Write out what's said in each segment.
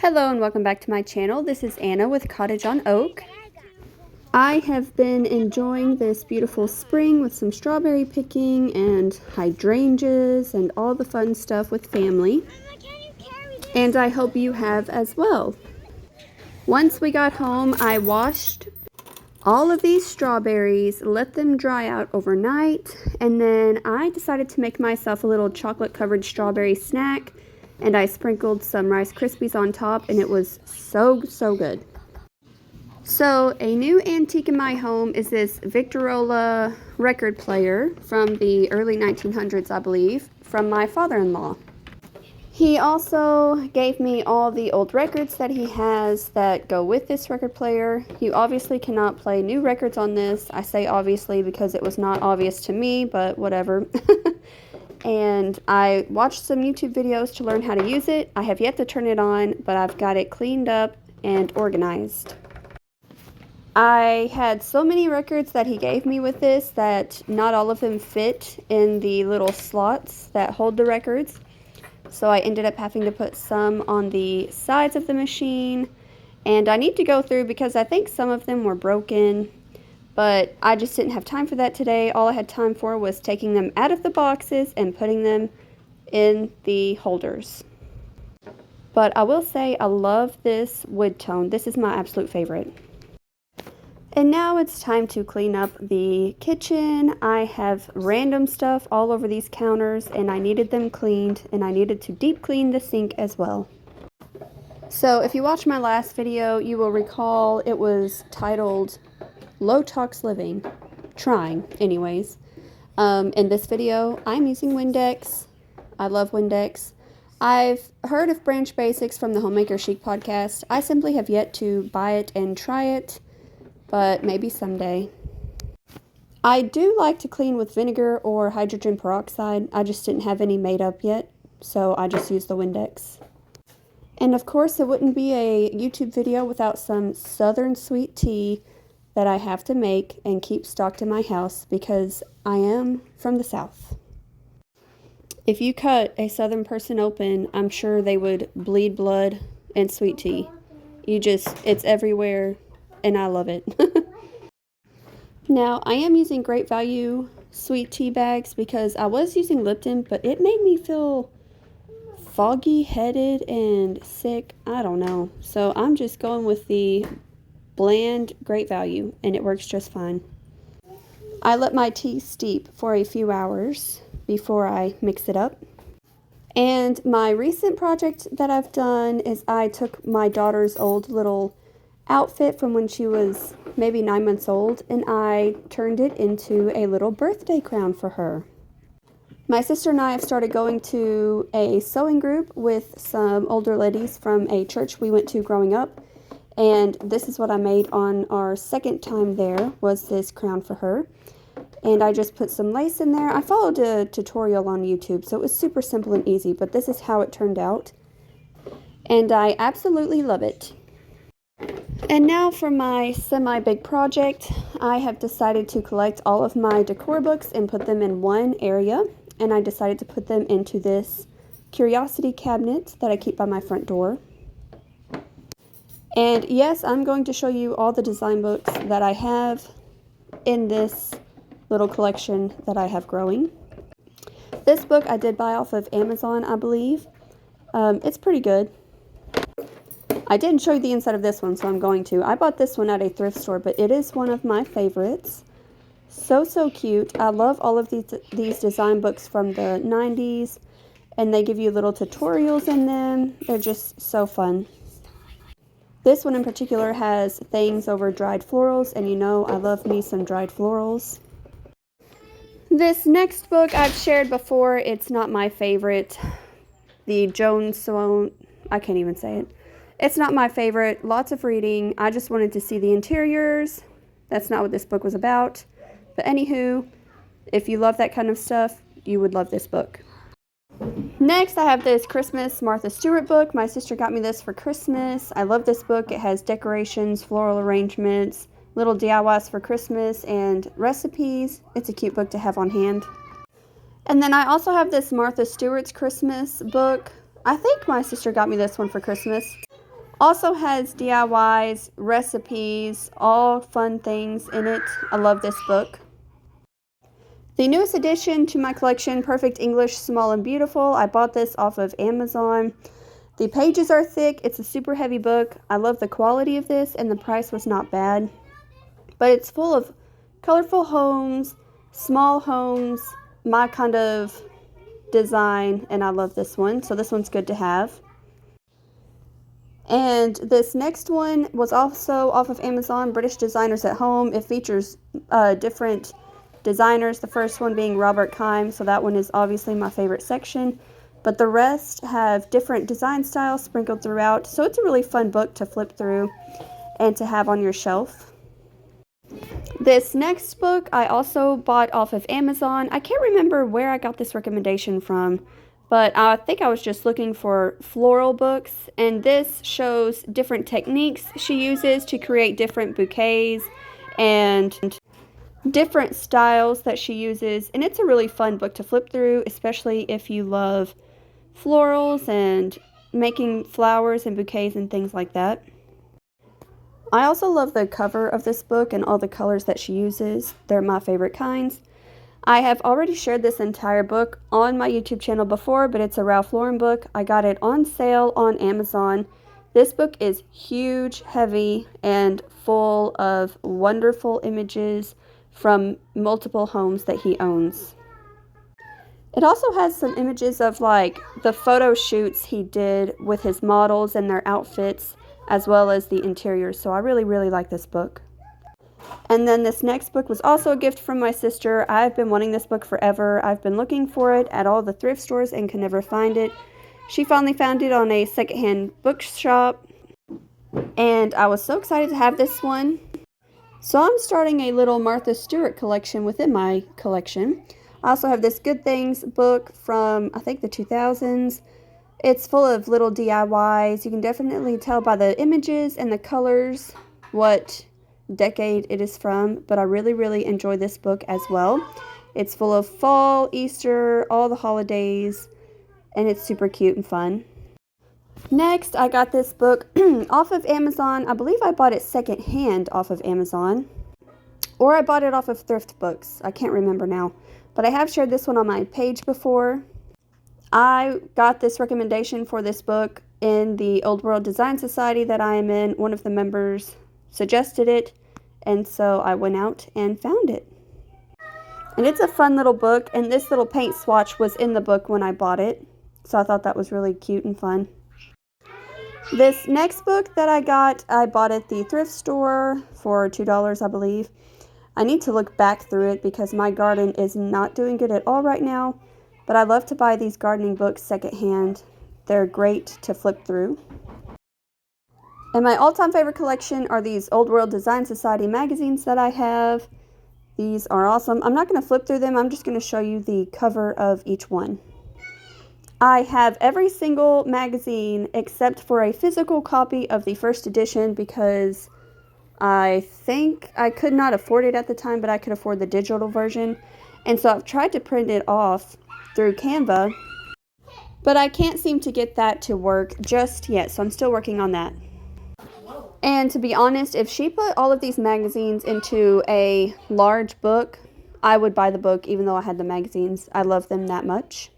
Hello and welcome back to my channel. This is Anna with Cottage on Oak. I have been enjoying this beautiful spring with some strawberry picking and hydrangeas and all the fun stuff with family. And I hope you have as well. Once we got home, I washed all of these strawberries, let them dry out overnight, and then I decided to make myself a little chocolate covered strawberry snack. And I sprinkled some Rice Krispies on top, and it was so good. So a new antique in my home is this Victrola record player from the early 1900s, I believe, from my father-in-law. He also gave me all the old records that he has that go with this record player. You obviously cannot play new records on this. I say obviously because it was not obvious to me, but whatever. And I watched some YouTube videos to learn how to use it. I have yet to turn it on, but I've got it cleaned up and organized. I had so many records that he gave me with this that not all of them fit in the little slots that hold the records. So I ended up having to put some on the sides of the machine. And I need to go through because I think some of them were broken. But I just didn't have time for that today. All I had time for was taking them out of the boxes and putting them in the holders. But I will say I love this wood tone. This is my absolute favorite. And now it's time to clean up the kitchen. I have random stuff all over these counters and I needed them cleaned, and I needed to deep clean the sink as well. So if you watched my last video, you will recall it was titled Low Tox Living. Trying, anyways. In this video, I'm using Windex. I love Windex. I've heard of Branch Basics from the Homemaker Chic podcast. I simply have yet to buy it and try it, but maybe someday. I do like to clean with vinegar or hydrogen peroxide. I just didn't have any made up yet, so I just used the Windex. And of course, it wouldn't be a YouTube video without some Southern sweet tea that I have to make and keep stocked in my house because I am from the South. If you cut a Southern person open, I'm sure they would bleed blood and sweet tea. It's everywhere, and I love it. Now, I am using Great Value sweet tea bags because I was using Lipton, but it made me feel foggy-headed and sick. I don't know. So I'm just going with the bland Great Value, and it works just fine. I let my tea steep for a few hours before I mix it up. And my recent project that I've done is I took my daughter's old little outfit from when she was maybe 9 months old, and I turned it into a little birthday crown for her. My sister and I have started going to a sewing group with some older ladies from a church we went to growing up. And this is what I made on our second time there, was this crown for her. And I just put some lace in there. I followed a tutorial on YouTube, so it was super simple and easy, but this is how it turned out. And I absolutely love it. And now for my semi-big project, I have decided to collect all of my decor books and put them in one area. And I decided to put them into this curiosity cabinet that I keep by my front door. And yes, I'm going to show you all the design books that I have in this little collection that I have growing. This book I did buy off of Amazon, I believe. It's pretty good. I didn't show you the inside of this one, so I'm going to. I bought this one at a thrift store, but it is one of my favorites. So cute. I love all of these design books from the 90s, and they give you little tutorials in them. They're just so fun. This one in particular has things over dried florals, and you know I love me some dried florals. This next book I've shared before. It's not my favorite. The Joan Sloan, I can't even say it. It's not my favorite. Lots of reading. I just wanted to see the interiors. That's not what this book was about. But anywho, if you love that kind of stuff, you would love this book. Next, I have this Christmas Martha Stewart book. My sister got me this for Christmas. I love this book. It has decorations, floral arrangements, little DIYs for Christmas, and recipes. It's a cute book to have on hand. And then I also have this Martha Stewart's Christmas book. I think my sister got me this one for Christmas. Also has DIYs, recipes, all fun things in it. I love this book. The newest addition to my collection, Perfect English, Small and Beautiful. I bought this off of Amazon. The pages are thick. It's a super heavy book. I love the quality of this, and the price was not bad. But it's full of colorful homes, small homes, my kind of design, and I love this one. So this one's good to have. And this next one was also off of Amazon, British Designers at Home. It features different designers, the first one being Robert Kime, so that one is obviously my favorite section. But the rest have different design styles sprinkled throughout, so it's a really fun book to flip through and to have on your shelf. This next book I also bought off of Amazon. I can't remember where I got this recommendation from, but I think I was just looking for floral books, and this shows different techniques she uses to create different bouquets and different styles that she uses, and it's a really fun book to flip through, especially if you love florals and making flowers and bouquets and things like that. I also love the cover of this book and all the colors that she uses. They're my favorite kinds. I have already shared this entire book on my YouTube channel before, but it's a Ralph Lauren book. I got it on sale on Amazon. This book is huge, heavy, and full of wonderful images from multiple homes that he owns. It also has some images of like the photo shoots he did with his models and their outfits, as well as the interiors. So I really, really like this book. And then this next book was also a gift from my sister. I've been wanting this book forever. I've been looking for it at all the thrift stores and could never find it. She finally found it on a secondhand bookshop, and I was so excited to have this one. So I'm starting a little Martha Stewart collection within my collection. I also have this Good Things book from, I think, the 2000s. It's full of little DIYs. You can definitely tell by the images and the colors what decade it is from, but I really, really enjoy this book as well. It's full of fall, Easter, all the holidays, and it's super cute and fun. Next, I got this book off of Amazon. I believe I bought it secondhand off of Amazon, or I bought it off of Thrift Books. I can't remember now, but I have shared this one on my page before. I got this recommendation for this book in the Old World Design Society that I am in. One of the members suggested it, and so I went out and found it. And it's a fun little book, and this little paint swatch was in the book when I bought it, so I thought that was really cute and fun. This next book that I bought at the thrift store for $2, I believe. I need to look back through it because my garden is not doing good at all right now. But I love to buy these gardening books secondhand. They're great to flip through. And my all-time favorite collection are these Old World Design Society magazines that I have. These are awesome. I'm not going to flip through them. I'm just going to show you the cover of each one. I have every single magazine except for a physical copy of the first edition because I think I could not afford it at the time, but I could afford the digital version. And so I've tried to print it off through Canva, but I can't seem to get that to work just yet, so I'm still working on that. And to be honest, if she put all of these magazines into a large book, I would buy the book even though I had the magazines. I love them that much.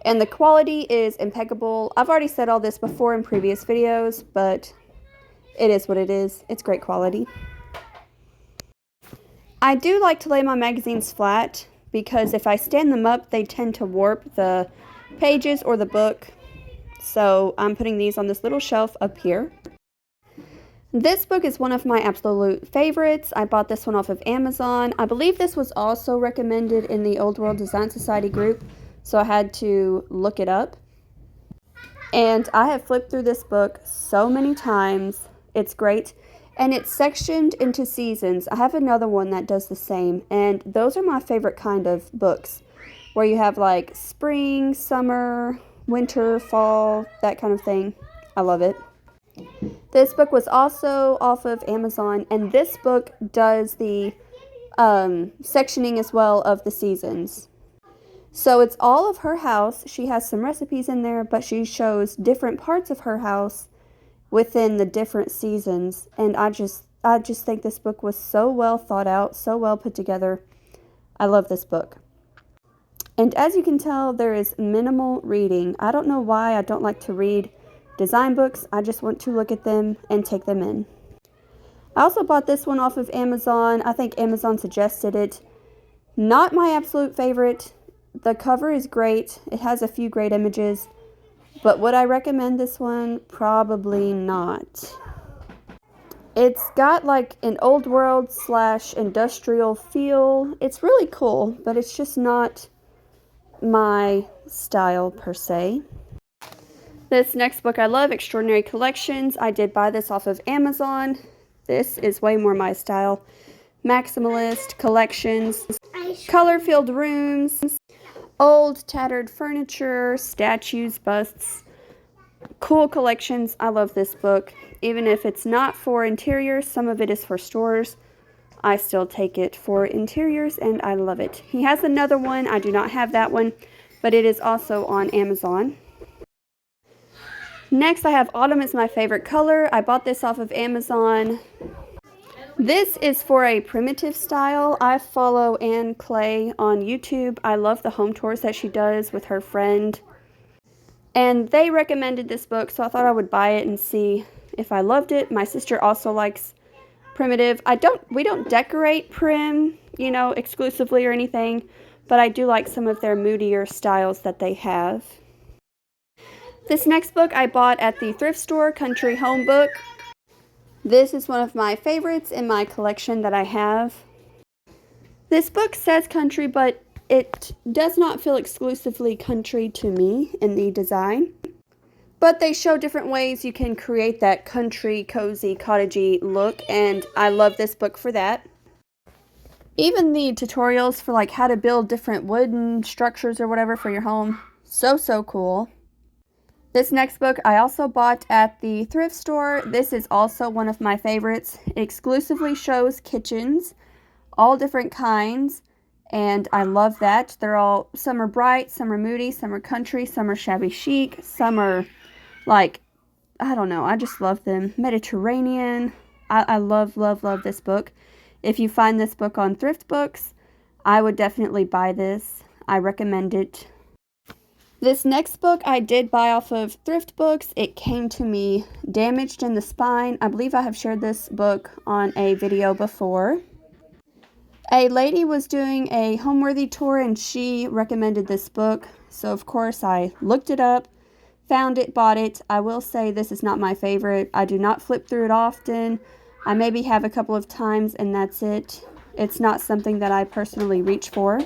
And the quality is impeccable. I've already said all this before in previous videos, but it is what it is. It's great quality. I do like to lay my magazines flat because if I stand them up, they tend to warp the pages or the book. So I'm putting these on this little shelf up here. This book is one of my absolute favorites. I bought this one off of Amazon. I believe this was also recommended in the Old World Design Society group, so I had to look it up. And I have flipped through this book so many times. It's great. And it's sectioned into seasons. I have another one that does the same, and those are my favorite kind of books, where you have like spring, summer, winter, fall, that kind of thing. I love it. This book was also off of Amazon, and this book does the sectioning as well of the seasons. So it's all of her house. She has some recipes in there, but she shows different parts of her house within the different seasons. And I just think this book was so well thought out, so well put together. I love this book. And as you can tell, there is minimal reading. I don't know why I don't like to read design books. I just want to look at them and take them in. I also bought this one off of Amazon. I think Amazon suggested it. Not my absolute favorite. The cover is great. It has a few great images. But would I recommend this one? Probably not. It's got like an old world / industrial feel. It's really cool, but it's just not my style per se. This next book I love, Extraordinary Collections. I did buy this off of Amazon. This is way more my style. Maximalist collections, color-filled rooms, old tattered furniture, statues, busts, cool collections. I love this book. Even if it's not for interiors, some of it is for stores. I still take it for interiors, and I love it. He has another one. I do not have that one, but it is also on Amazon. Next, I have Autumn is my favorite color. I bought this off of Amazon. This is for a primitive style. I follow Anne Clay on YouTube. I love the home tours that she does with her friend. And they recommended this book, so I thought I would buy it and see if I loved it. My sister also likes primitive. We don't decorate prim, exclusively or anything, but I do like some of their moodier styles that they have. This next book I bought at the thrift store, Country Home Book. This is one of my favorites in my collection that I have. This book says country, but it does not feel exclusively country to me in the design. But they show different ways you can create that country, cozy, cottagey look, and I love this book for that. Even the tutorials for like how to build different wooden structures or whatever for your home. So cool. This next book I also bought at the thrift store. This is also one of my favorites. It exclusively shows kitchens, all different kinds, and I love that. Some are bright, some are moody, some are country, some are shabby chic, some are like, I don't know, I just love them. Mediterranean. I love this book. If you find this book on Thrift Books, I would definitely buy this. I recommend it. This next book I did buy off of Thrift Books. It came to me damaged in the spine. I believe I have shared this book on a video before. A lady was doing a Homeworthy tour and she recommended this book. So of course I looked it up, found it, bought it. I will say this is not my favorite. I do not flip through it often. I maybe have a couple of times and that's it. It's not something that I personally reach for.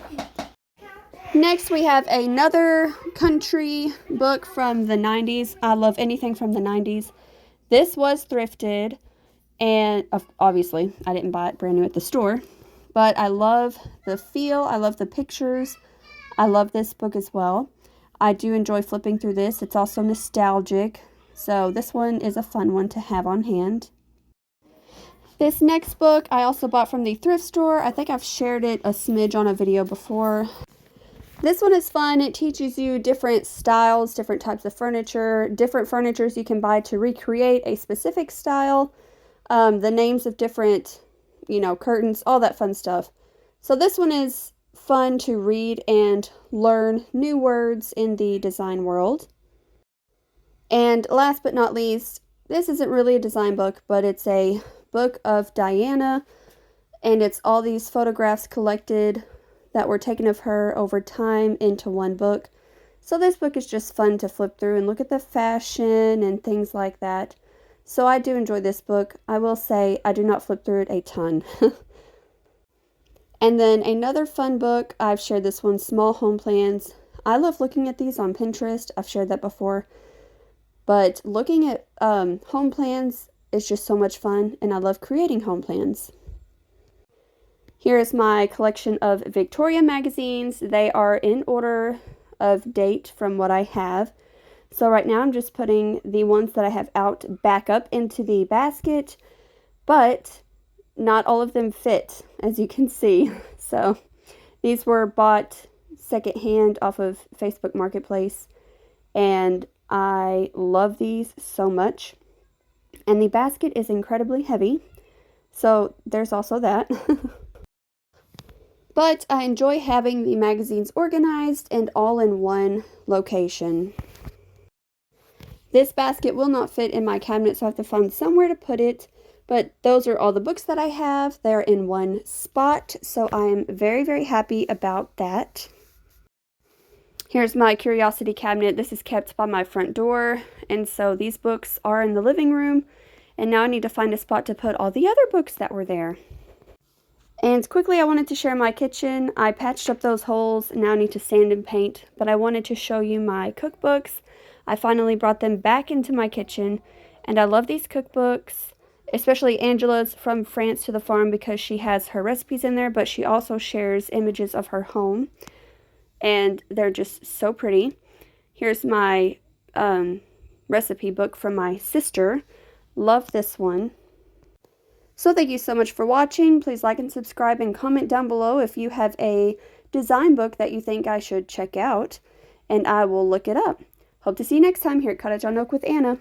Next, we have another country book from the 90s. I love anything from the 90s. This was thrifted, and obviously, I didn't buy it brand new at the store. But I love the feel. I love the pictures. I love this book as well. I do enjoy flipping through this. It's also nostalgic. So this one is a fun one to have on hand. This next book I also bought from the thrift store. I think I've shared it a smidge on a video before. This one is fun. It teaches you different styles, different types of furniture, different furnitures you can buy to recreate a specific style, the names of different, curtains, all that fun stuff. So this one is fun to read and learn new words in the design world. And last but not least, this isn't really a design book, but it's a book of Diana, and it's all these photographs collected that were taken of her over time into one book. So this book is just fun to flip through and look at the fashion and things like that. So I do enjoy this book. I will say I do not flip through it a ton. And then another fun book, I've shared this one, Small Home Plans. I love looking at these on Pinterest. I've shared that before. But looking at home plans is just so much fun, and I love creating home plans. Here is my collection of Victoria magazines. They are in order of date from what I have. So right now I'm just putting the ones that I have out back up into the basket, but not all of them fit, as you can see. So these were bought secondhand off of Facebook Marketplace, and I love these so much. And the basket is incredibly heavy, so there's also that. But I enjoy having the magazines organized and all in one location. This basket will not fit in my cabinet, so I have to find somewhere to put it. But those are all the books that I have. They're in one spot, so I am very, very happy about that. Here's my curiosity cabinet. This is kept by my front door, and so these books are in the living room. And now I need to find a spot to put all the other books that were there. And quickly, I wanted to share my kitchen. I patched up those holes, and now I need to sand and paint. But I wanted to show you my cookbooks. I finally brought them back into my kitchen, and I love these cookbooks, especially Angela's From France to the Farm, because she has her recipes in there, but she also shares images of her home, and they're just so pretty. Here's my recipe book from my sister. Love this one. So thank you so much for watching. Please like and subscribe and comment down below if you have a design book that you think I should check out, and I will look it up. Hope to see you next time here at Cottage on Oak with Anna.